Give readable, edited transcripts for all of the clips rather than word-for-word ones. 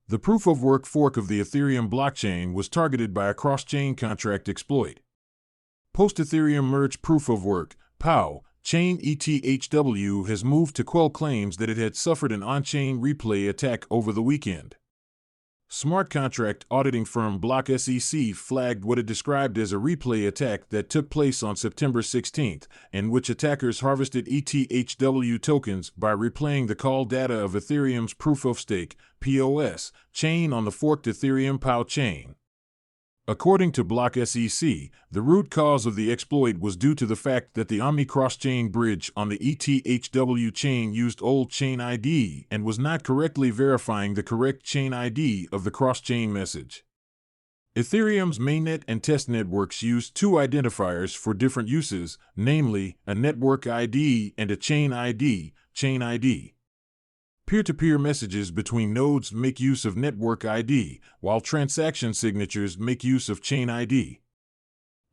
The proof-of-work fork of the Ethereum blockchain was targeted by a cross-chain contract exploit. Post-Ethereum merge proof-of-work (POW) chain ETHW has moved to quell claims that it had suffered an on-chain replay attack over the weekend. Smart contract auditing firm Block SEC flagged what it described as a replay attack that took place on September 16, in which attackers harvested ETHW tokens by replaying the call data of Ethereum's proof-of-stake (POS) chain on the forked Ethereum POW chain. According to Block SEC, the root cause of the exploit was due to the fact that the Omni cross-chain bridge on the ETHW chain used old chain ID and was not correctly verifying the correct chain ID of the cross-chain message. Ethereum's mainnet and test networks use two identifiers for different uses, namely a network ID and a chain ID, chain ID. Peer-to-peer messages between nodes make use of network ID, while transaction signatures make use of chain ID.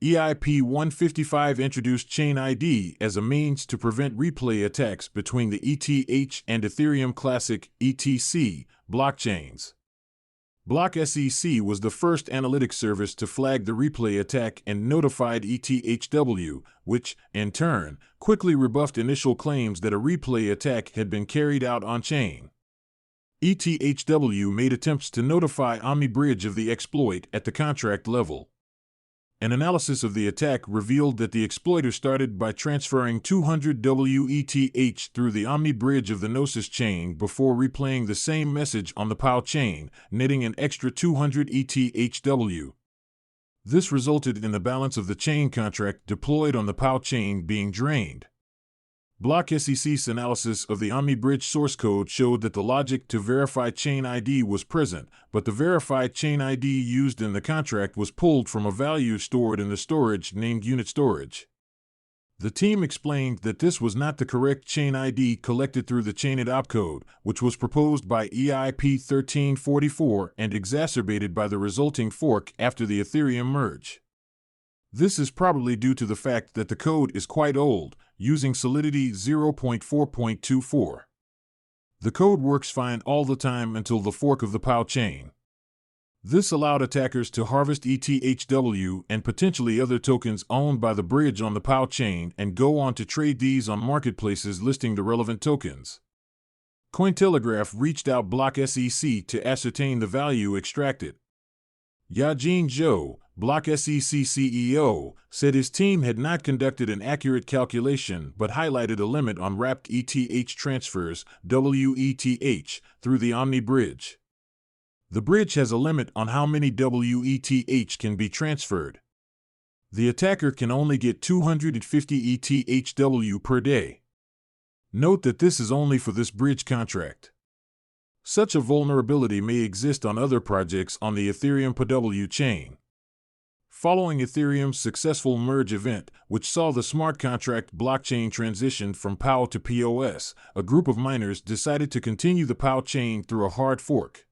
EIP 155 introduced chain ID as a means to prevent replay attacks between the ETH and Ethereum Classic (ETC) blockchains. Block SEC was the first analytics service to flag the replay attack and notified ETHW, which, in turn, quickly rebuffed initial claims that a replay attack had been carried out on-chain. ETHW made attempts to notify OmniBridge of the exploit at the contract level. An analysis of the attack revealed that the exploiter started by transferring 200 WETH through the OmniBridge of the Gnosis chain before replaying the same message on the POW chain, netting an extra 200 ETHW. This resulted in the balance of the chain contract deployed on the POW chain being drained. Block SEC's analysis of the OmniBridge source code showed that the logic to verify chain ID was present, but the verified chain ID used in the contract was pulled from a value stored in the storage named unit storage. The team explained that this was not the correct chain ID collected through the chained opcode, which was proposed by EIP 1344 and exacerbated by the resulting fork after the Ethereum merge. This is probably due to the fact that the code is quite old, using Solidity 0.4.24. The code works fine all the time until the fork of the POW chain. This allowed attackers to harvest ETHW and potentially other tokens owned by the bridge on the POW chain and go on to trade these on marketplaces listing the relevant tokens. Cointelegraph reached out Block SEC to ascertain the value extracted. Yajin Zhou, Block SEC CEO, said his team had not conducted an accurate calculation but highlighted a limit on wrapped ETH transfers, WETH, through the Omni bridge. The bridge has a limit on how many WETH can be transferred. The attacker can only get 250 ETHW per day. Note that this is only for this bridge contract. Such a vulnerability may exist on other projects on the Ethereum POW chain. Following Ethereum's successful merge event, which saw the smart contract blockchain transition from POW to POS, a group of miners decided to continue the POW chain through a hard fork.